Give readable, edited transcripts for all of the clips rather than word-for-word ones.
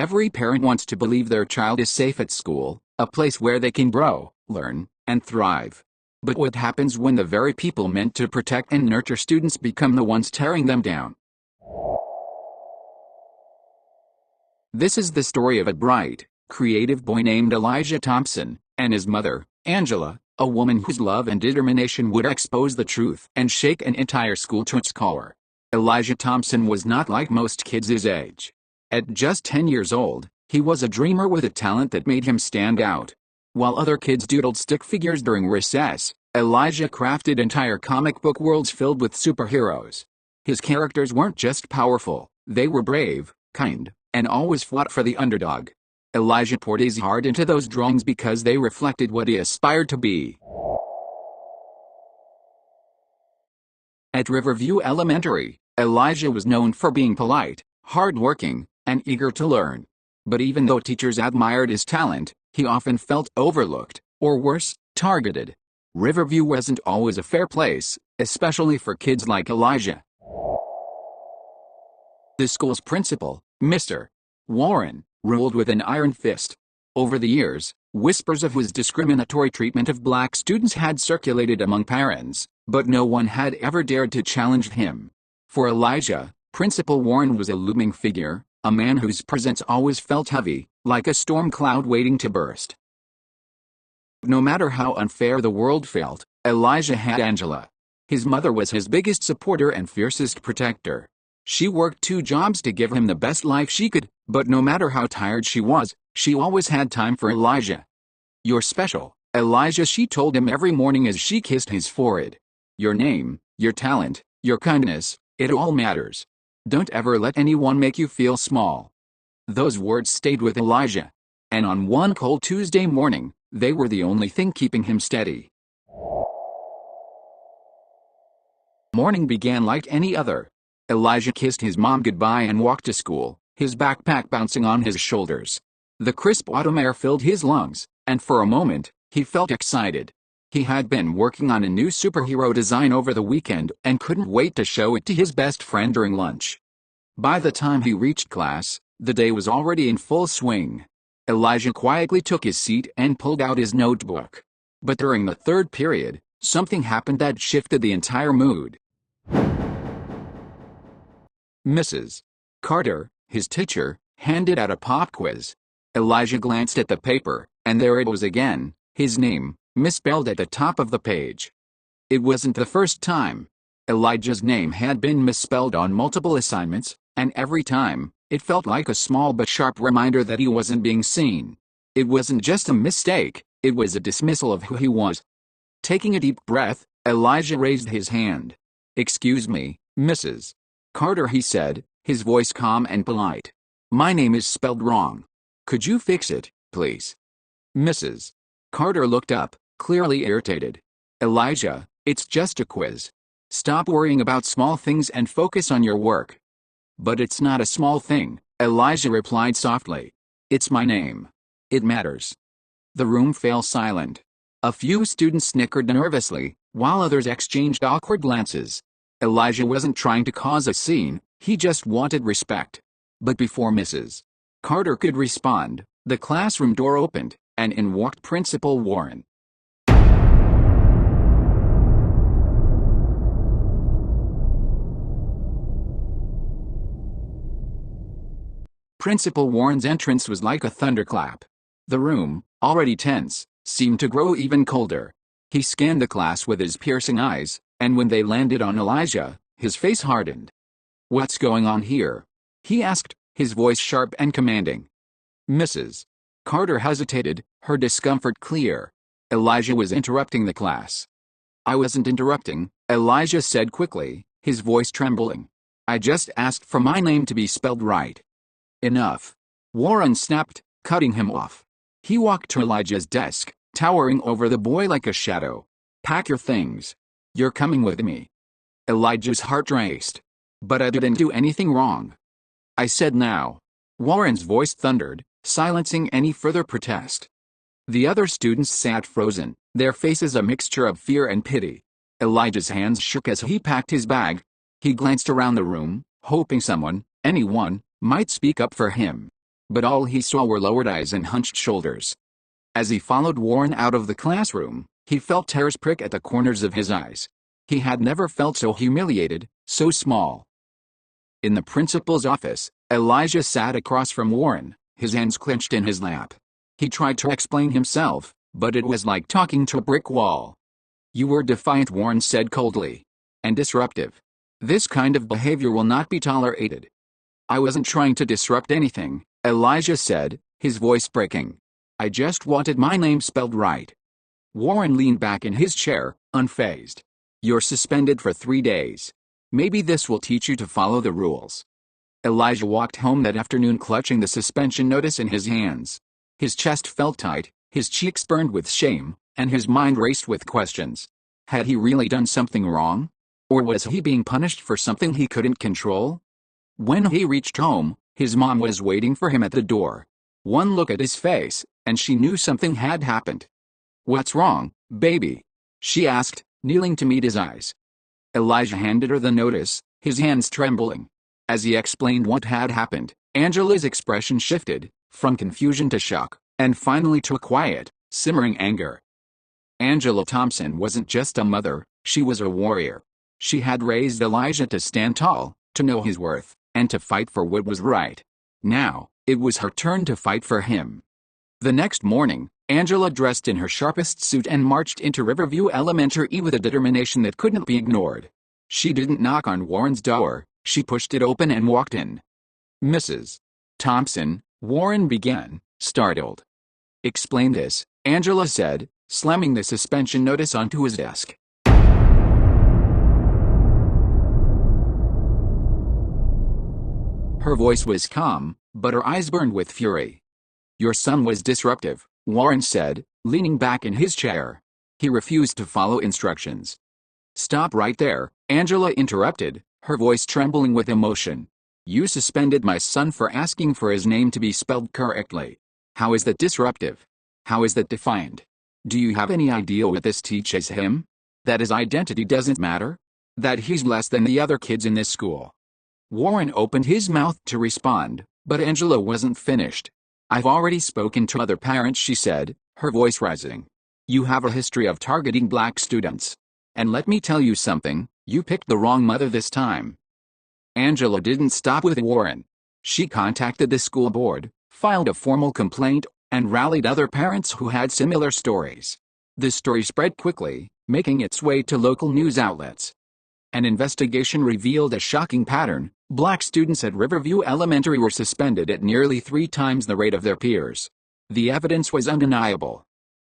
Every parent wants to believe their child is safe at school, a place where they can grow, learn, and thrive. But what happens when the very people meant to protect and nurture students become the ones tearing them down? This is the story of a bright, creative boy named Elijah Thompson, and his mother, Angela, a woman whose love and determination would expose the truth and shake an entire school to its core. Elijah Thompson was not like most kids his age. At just 10 years old, he was a dreamer with a talent that made him stand out. While other kids doodled stick figures during recess, Elijah crafted entire comic book worlds filled with superheroes. His characters weren't just powerful, they were brave, kind, and always fought for the underdog. Elijah poured his heart into those drawings because they reflected what he aspired to be. At Riverview Elementary, Elijah was known for being polite, hardworking, and eager to learn. But even though teachers admired his talent, he often felt overlooked, or worse, targeted. Riverview wasn't always a fair place, especially for kids like Elijah. The school's principal, Mr. Warren, ruled with an iron fist. Over the years, whispers of his discriminatory treatment of black students had circulated among parents, but no one had ever dared to challenge him. For Elijah, Principal Warren was a looming figure, a man whose presence always felt heavy, like a storm cloud waiting to burst. No matter how unfair the world felt, Elijah had Angela. His mother was his biggest supporter and fiercest protector. She worked 2 jobs to give him the best life she could, but no matter how tired she was, she always had time for Elijah. "You're special, Elijah," she told him every morning as she kissed his forehead. "Your name, your talent, your kindness, it all matters. Don't ever let anyone make you feel small." Those words stayed with Elijah. And on one cold Tuesday morning, they were the only thing keeping him steady. Morning began like any other. Elijah kissed his mom goodbye and walked to school, his backpack bouncing on his shoulders. The crisp autumn air filled his lungs, and for a moment, he felt excited. He had been working on a new superhero design over the weekend and couldn't wait to show it to his best friend during lunch. By the time he reached class, the day was already in full swing. Elijah quietly took his seat and pulled out his notebook. But during the third period, something happened that shifted the entire mood. Mrs. Carter, his teacher, handed out a pop quiz. Elijah glanced at the paper, and there it was again, his name, misspelled at the top of the page. It wasn't the first time. Elijah's name had been misspelled on multiple assignments, and every time, it felt like a small but sharp reminder that he wasn't being seen. It wasn't just a mistake, it was a dismissal of who he was. Taking a deep breath, Elijah raised his hand. "Excuse me, Mrs. Carter," he said, his voice calm and polite. "My name is spelled wrong. Could you fix it, please?" Mrs. Carter looked up, clearly irritated. "Elijah, it's just a quiz. Stop worrying about small things and focus on your work." "But it's not a small thing," Elijah replied softly. "It's my name. It matters." The room fell silent. A few students snickered nervously, while others exchanged awkward glances. Elijah wasn't trying to cause a scene, he just wanted respect. But before Mrs. Carter could respond, the classroom door opened, and in walked Principal Warren. Principal Warren's entrance was like a thunderclap. The room, already tense, seemed to grow even colder. He scanned the class with his piercing eyes, and when they landed on Elijah, his face hardened. "What's going on here?" he asked, his voice sharp and commanding. Mrs. Carter hesitated, her discomfort clear. Elijah was interrupting the class. "I wasn't interrupting," Elijah said quickly, his voice trembling. "I just asked for my name to be spelled right." "Enough," Warren snapped, cutting him off. He walked to Elijah's desk, towering over the boy like a shadow. "Pack your things. You're coming with me." Elijah's heart raced. "But I didn't do anything wrong." "I said now." Warren's voice thundered, silencing any further protest. The other students sat frozen, their faces a mixture of fear and pity. Elijah's hands shook as he packed his bag. He glanced around the room, hoping someone, anyone, might speak up for him. but all he saw were lowered eyes and hunched shoulders. As he followed Warren out of the classroom, he felt terror's prick at the corners of his eyes. He had never felt so humiliated, so small. In the principal's office, Elijah sat across from Warren, his hands clenched in his lap. He tried to explain himself, but it was like talking to a brick wall. "You were defiant," Warren said coldly. "And disruptive. This kind of behavior will not be tolerated." "I wasn't trying to disrupt anything," Elijah said, his voice breaking. "I just wanted my name spelled right." Warren leaned back in his chair, unfazed. "You're suspended for 3 days. Maybe this will teach you to follow the rules." Elijah walked home that afternoon clutching the suspension notice in his hands. His chest felt tight, his cheeks burned with shame, and his mind raced with questions. Had he really done something wrong? Or was he being punished for something he couldn't control? When he reached home, his mom was waiting for him at the door. One look at his face, and she knew something had happened. "What's wrong, baby?" she asked, kneeling to meet his eyes. Elijah handed her the notice, his hands trembling. As he explained what had happened, Angela's expression shifted, from confusion to shock, and finally to a quiet, simmering anger. Angela Thompson wasn't just a mother, she was a warrior. She had raised Elijah to stand tall, to know his worth, and to fight for what was right. Now, it was her turn to fight for him. The next morning, Angela dressed in her sharpest suit and marched into Riverview Elementary with a determination that couldn't be ignored. She didn't knock on Warren's door, she pushed it open and walked in. "Mrs. Thompson," Warren began, startled. "Explain this," Angela said, slamming the suspension notice onto his desk. Her voice was calm, but her eyes burned with fury. "Your son was disruptive," Warren said, leaning back in his chair. "He refused to follow instructions." "Stop right there," Angela interrupted, her voice trembling with emotion. "You suspended my son for asking for his name to be spelled correctly. How is that disruptive? How is that defiant? Do you have any idea what this teaches him? That his identity doesn't matter? That he's less than the other kids in this school?" Warren opened his mouth to respond, but Angela wasn't finished. "I've already spoken to other parents," she said, her voice rising. "You have a history of targeting black students. And let me tell you something, you picked the wrong mother this time." Angela didn't stop with Warren. She contacted the school board, filed a formal complaint, and rallied other parents who had similar stories. The story spread quickly, making its way to local news outlets. An investigation revealed a shocking pattern. Black students at Riverview Elementary were suspended at nearly 3 times the rate of their peers. The evidence was undeniable.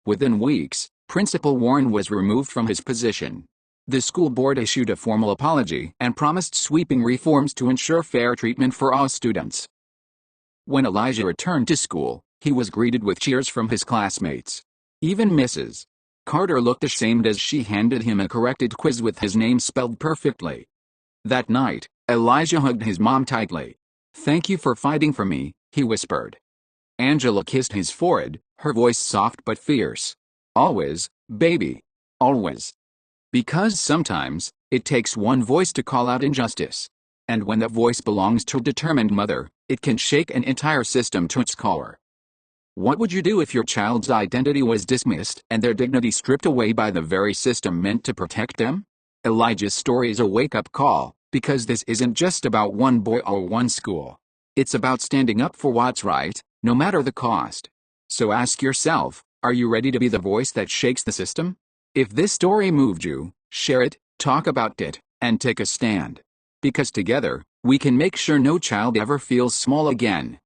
Within weeks, Principal Warren was removed from his position. The school board issued a formal apology and promised sweeping reforms to ensure fair treatment for all students. When Elijah returned to school, he was greeted with cheers from his classmates. Even Mrs. Carter looked ashamed as she handed him a corrected quiz with his name spelled perfectly. That night, Elijah hugged his mom tightly. "Thank you for fighting for me," he whispered. Angela kissed his forehead, her voice soft but fierce. "Always, baby. Always. Because sometimes, it takes one voice to call out injustice. And when that voice belongs to a determined mother, it can shake an entire system to its core." What would you do if your child's identity was dismissed and their dignity stripped away by the very system meant to protect them? Elijah's story is a wake-up call, because this isn't just about one boy or one school. It's about standing up for what's right, no matter the cost. So ask yourself, are you ready to be the voice that shakes the system? If this story moved you, share it, talk about it, and take a stand. Because together, we can make sure no child ever feels small again.